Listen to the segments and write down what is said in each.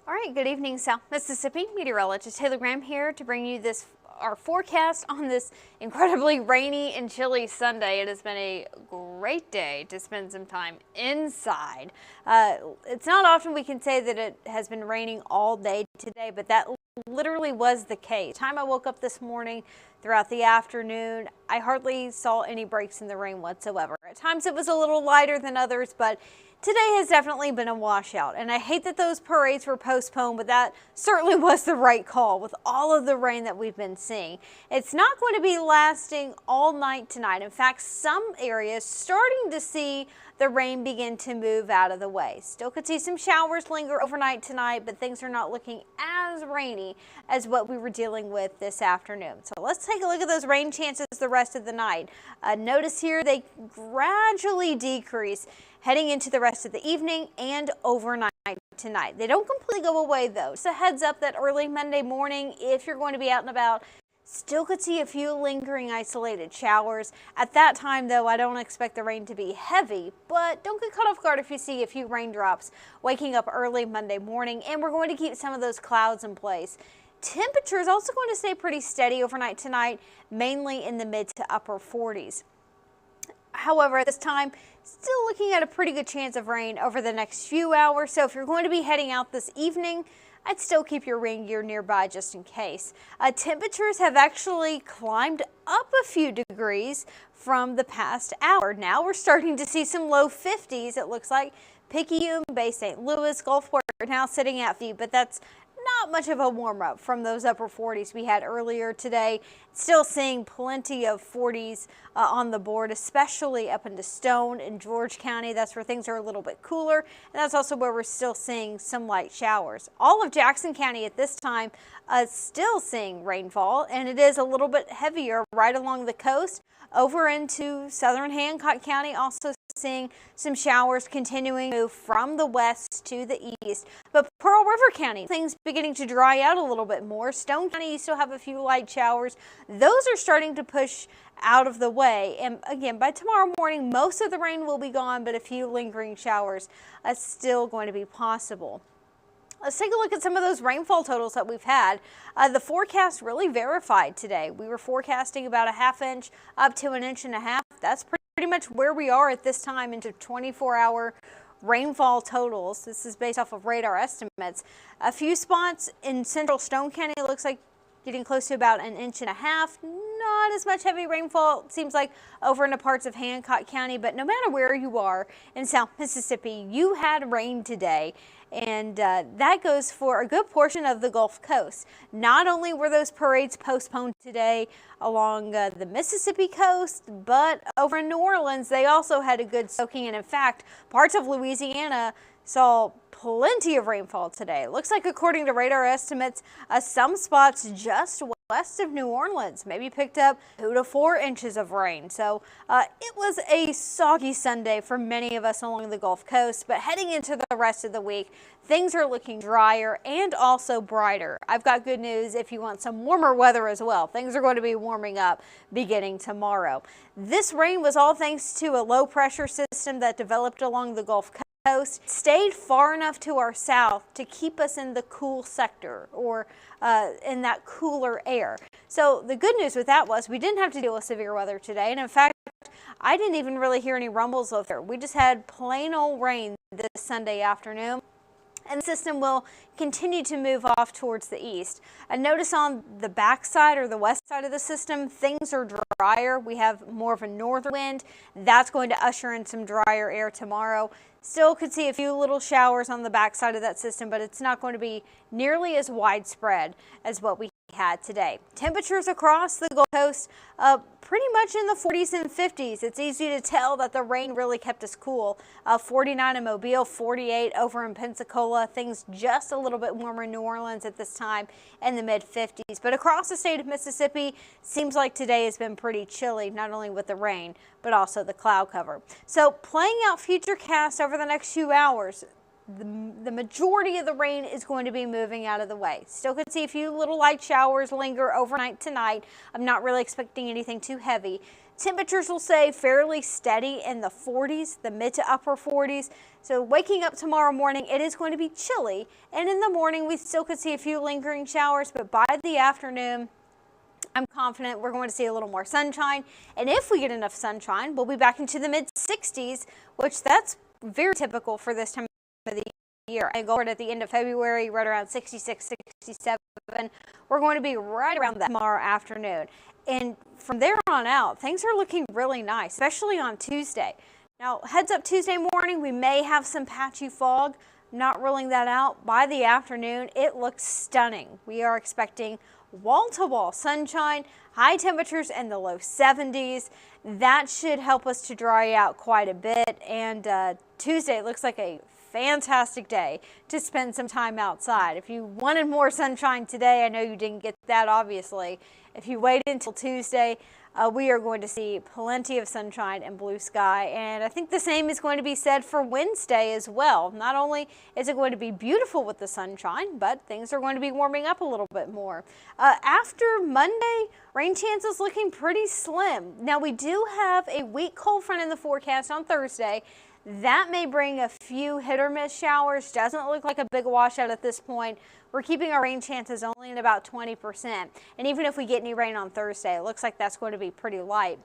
All right, good evening, South Mississippi. Meteorologist Taylor Graham here to bring you our forecast on this incredibly rainy and chilly Sunday. It has been a great day to spend some time inside. It's not often we can say that it has been raining all day today, but that literally was the case. Time I woke up this morning, throughout the afternoon, I hardly saw any breaks in the rain whatsoever. At times it was a little lighter than others, but today has definitely been a washout, and I hate that those parades were postponed, but that certainly was the right call with all of the rain that we've been seeing. It's not going to be lasting all night tonight. In fact, some areas starting to see the rain begin to move out of the way. Still could see some showers linger overnight tonight, but things are not looking as rainy as what we were dealing with this afternoon. So let's take a look at those rain chances the rest of the night. Notice here they gradually decrease heading into the rest of the evening and overnight tonight. They don't completely go away though. Just a heads up that early Monday morning, if you're going to be out and about, still could see a few lingering isolated showers. At that time though, I don't expect the rain to be heavy, but don't get caught off guard if you see a few raindrops waking up early Monday morning, and we're going to keep some of those clouds in place. Temperature is also going to stay pretty steady overnight tonight, mainly in the mid to upper 40s. However, at this time, still looking at a pretty good chance of rain over the next few hours. So if you're going to be heading out this evening, I'd still keep your rain gear nearby just in case. Temperatures have actually climbed up a few degrees from the past hour. Now we're starting to see some low 50s. It looks like Picayune, Bay St. Louis, Gulfport are now sitting at 50, but that's not much of a warm up from those upper 40s we had earlier today. Still seeing plenty of 40s on the board, especially up into Stone and George County. That's where things are a little bit cooler, and that's also where we're still seeing some light showers. All of Jackson County at this time still seeing rainfall, and it is a little bit heavier right along the coast over into southern Hancock County. Also seeing some showers continuing to move from the west to the east. But Pearl River County, things beginning to dry out a little bit more. Stone County, you still have a few light showers. Those are starting to push out of the way. And again, by tomorrow morning, most of the rain will be gone, but a few lingering showers are still going to be possible. Let's take a look at some of those rainfall totals that we've had. The forecast really verified today. We were forecasting about a ½ inch up to 1.5 inches. That's pretty much where we are at this time into 24-hour rainfall totals. This is based off of radar estimates. A few spots in central Stone County looks like getting close to about 1.5 inches. Not as much heavy rainfall, it seems like, over into parts of Hancock County, but no matter where you are in South Mississippi, you had rain today. And that goes for a good portion of the Gulf Coast. Not only were those parades postponed today along the Mississippi coast, but over in New Orleans, they also had a good soaking. And in fact, parts of Louisiana saw plenty of rainfall today. Looks like, according to radar estimates, some spots just west of New Orleans maybe picked up 2 to 4 inches of rain. So it was a soggy Sunday for many of us along the Gulf Coast, but heading into the rest of the week, things are looking drier and also brighter. I've got good news if you want some warmer weather as well. Things are going to be warming up beginning tomorrow. This rain was all thanks to a low pressure system that developed along the Gulf Coast, stayed far enough to our south to keep us in the cool sector, or in that cooler air. So the good news with that was we didn't have to deal with severe weather today, and in fact I didn't even really hear any rumbles of there. We just had plain old rain this Sunday afternoon, and the system will continue to move off towards the east. And notice on the back side, or the west side of the system, things are drier. We have more of a northern wind. That's going to usher in some drier air tomorrow. Still could see a few little showers on the back side of that system, but it's not going to be nearly as widespread as what we had today. Temperatures across the Gulf Coast pretty much in the 40s and 50s. It's easy to tell that the rain really kept us cool. 49 in Mobile, 48 over in Pensacola. Things just a little bit warmer in New Orleans at this time in the mid 50s. But across the state of Mississippi, seems like today has been pretty chilly, not only with the rain, but also the cloud cover. So playing out future casts over the next few hours, the majority of the rain is going to be moving out of the way. Still could see a few little light showers linger overnight tonight. I'm not really expecting anything too heavy. Temperatures will stay fairly steady in the 40s, the mid to upper 40s. So waking up tomorrow morning, it is going to be chilly, and in the morning we still could see a few lingering showers, but by the afternoon, I'm confident we're going to see a little more sunshine, and if we get enough sunshine, we'll be back into the mid-60s, which that's very typical for this time of the year. I go at the end of February, right around 66, 67. We're going to be right around that tomorrow afternoon. And from there on out, things are looking really nice, especially on Tuesday. Now, heads up Tuesday morning, we may have some patchy fog. Not ruling that out. By the afternoon, it looks stunning. We are expecting wall-to-wall sunshine, high temperatures in the low 70s. That should help us to dry out quite a bit. And Tuesday looks like a fantastic day to spend some time outside. If you wanted more sunshine today, I know you didn't get that, obviously. If you wait until Tuesday, we are going to see plenty of sunshine and blue sky, and I think the same is going to be said for Wednesday as well. Not only is it going to be beautiful with the sunshine, but things are going to be warming up a little bit more. After Monday, rain chances looking pretty slim. Now, we do have a weak cold front in the forecast on Thursday. That may bring a few hit or miss showers. Doesn't look like a big washout at this point. We're keeping our rain chances only at about 20%. And even if we get any rain on Thursday, it looks like that's going to be pretty light.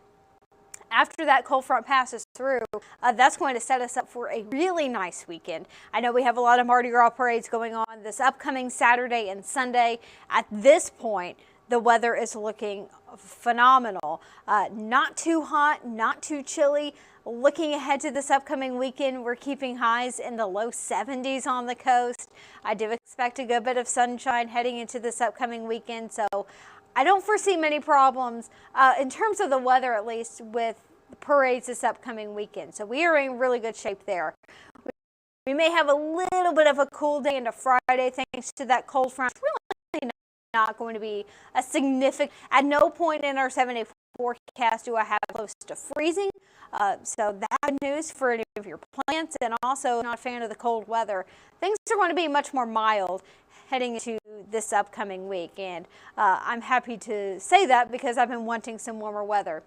After that cold front passes through, that's going to set us up for a really nice weekend. I know we have a lot of Mardi Gras parades going on this upcoming Saturday and Sunday. At this point, the weather is looking phenomenal. Not too hot, not too chilly. Looking ahead to this upcoming weekend, we're keeping highs in the low 70s on the coast. I do expect a good bit of sunshine heading into this upcoming weekend, so I don't foresee many problems in terms of the weather, at least with the parades this upcoming weekend. So we are in really good shape there. We may have a little bit of a cool day into Friday thanks to that cold front. It's really not going to be a significant, at no point in our 7-day forecast do I have close to freezing. So that's good news for any of your plants, and also not a fan of the cold weather. Things are going to be much more mild heading into this upcoming week, and I'm happy to say that because I've been wanting some warmer weather.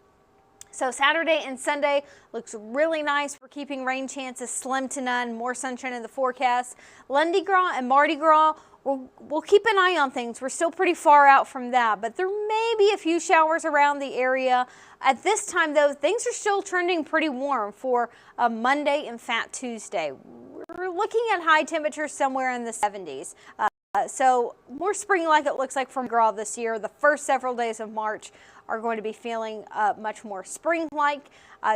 So Saturday and Sunday looks really nice. We're keeping rain chances slim to none, more sunshine in the forecast. Lundi Gras and Mardi Gras, we'll keep an eye on things. We're still pretty far out from that, but there may be a few showers around the area. At this time, though, things are still trending pretty warm for Monday and Fat Tuesday. We're looking at high temperatures somewhere in the 70s. So more spring-like it looks like from Gras this year. The first several days of March are going to be feeling much more spring-like.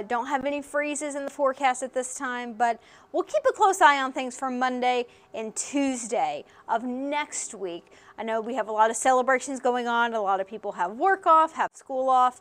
Don't have any freezes in the forecast at this time, but we'll keep a close eye on things for Monday and Tuesday of next week. I know we have a lot of celebrations going on. A lot of people have work off, have school off.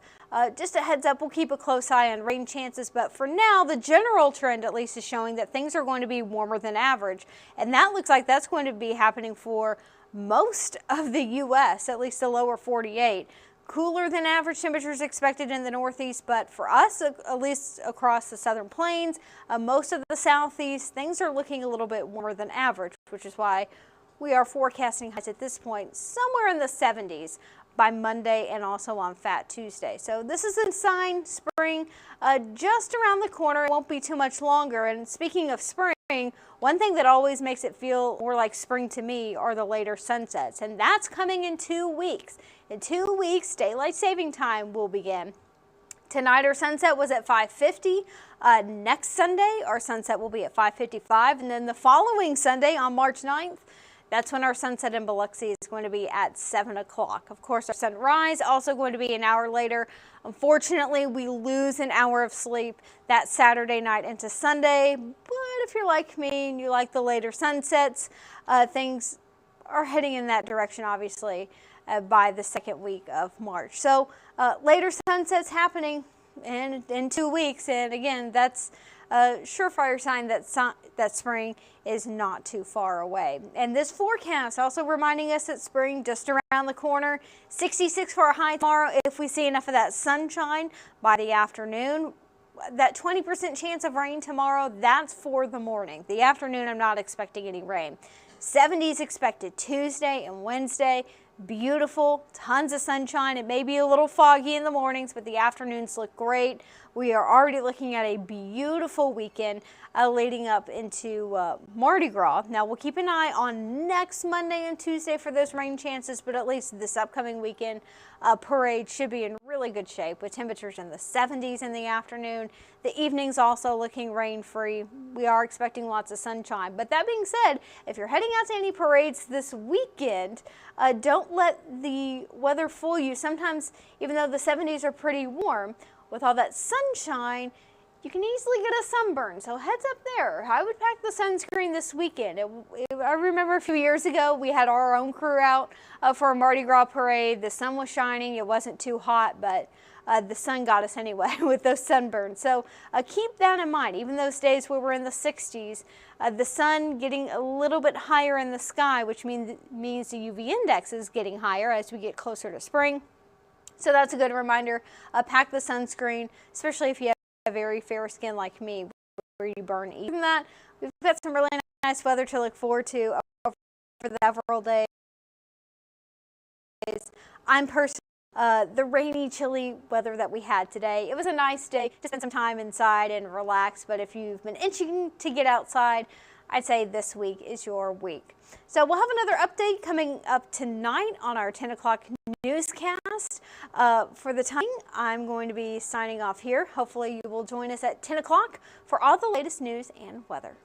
Just a heads up, we'll keep a close eye on rain chances, but for now, the general trend at least is showing that things are going to be warmer than average, and that looks like that's going to be happening for most of the U.S., at least the lower 48. Cooler than average temperatures expected in the Northeast, but for us, at least across the Southern Plains, most of the Southeast, things are looking a little bit warmer than average, which is why we are forecasting highs at this point somewhere in the 70s by Monday and also on Fat Tuesday. So this is a sign spring just around the corner. It won't be too much longer. And speaking of spring, one thing that always makes it feel more like spring to me are the later sunsets, and that's coming in 2 weeks. In 2 weeks, daylight saving time will begin. Tonight our sunset was at 5:50. Next Sunday our sunset will be at 5:55, and then the following Sunday on March 9th, that's when our sunset in Biloxi is going to be at 7 o'clock. Of course, our sunrise also going to be an hour later. Unfortunately, we lose an hour of sleep that Saturday night into Sunday, but if you're like me and you like the later sunsets, things are heading in that direction, obviously, by the second week of March. So later sunsets happening in 2 weeks, and again, that's a surefire sign that spring is not too far away. And this forecast also reminding us that spring just around the corner. 66 for a high tomorrow if we see enough of that sunshine by the afternoon. That 20% chance of rain tomorrow, that's for the morning. The afternoon, I'm not expecting any rain. 70s expected Tuesday and Wednesday. Beautiful, tons of sunshine. It may be a little foggy in the mornings, but the afternoons look great. We are already looking at a beautiful weekend leading up into Mardi Gras. Now we'll keep an eye on next Monday and Tuesday for those rain chances, but at least this upcoming weekend parade should be in really good shape with temperatures in the 70s in the afternoon. The evening's also looking rain-free. We are expecting lots of sunshine. But that being said, if you're heading out to any parades this weekend, don't let the weather fool you. Sometimes, even though the 70s are pretty warm, with all that sunshine, you can easily get a sunburn. So heads up there. I would pack the sunscreen this weekend. I remember a few years ago, we had our own crew out for a Mardi Gras parade. The sun was shining. It wasn't too hot, but the sun got us anyway with those sunburns. So keep that in mind. Even those days where we're in the 60s, the sun getting a little bit higher in the sky, which means the UV index is getting higher as we get closer to spring. So that's a good reminder. Pack the sunscreen, especially if you have a very fair skin like me, where you burn. Even that, we've got some really nice weather to look forward to for the several days. I'm personally the rainy, chilly weather that we had today. It was a nice day to spend some time inside and relax, but if you've been itching to get outside, I'd say this week is your week. So we'll have another update coming up tonight on our 10 o'clock newscast. For the time, I'm going to be signing off here. Hopefully you will join us at 10 o'clock for all the latest news and weather.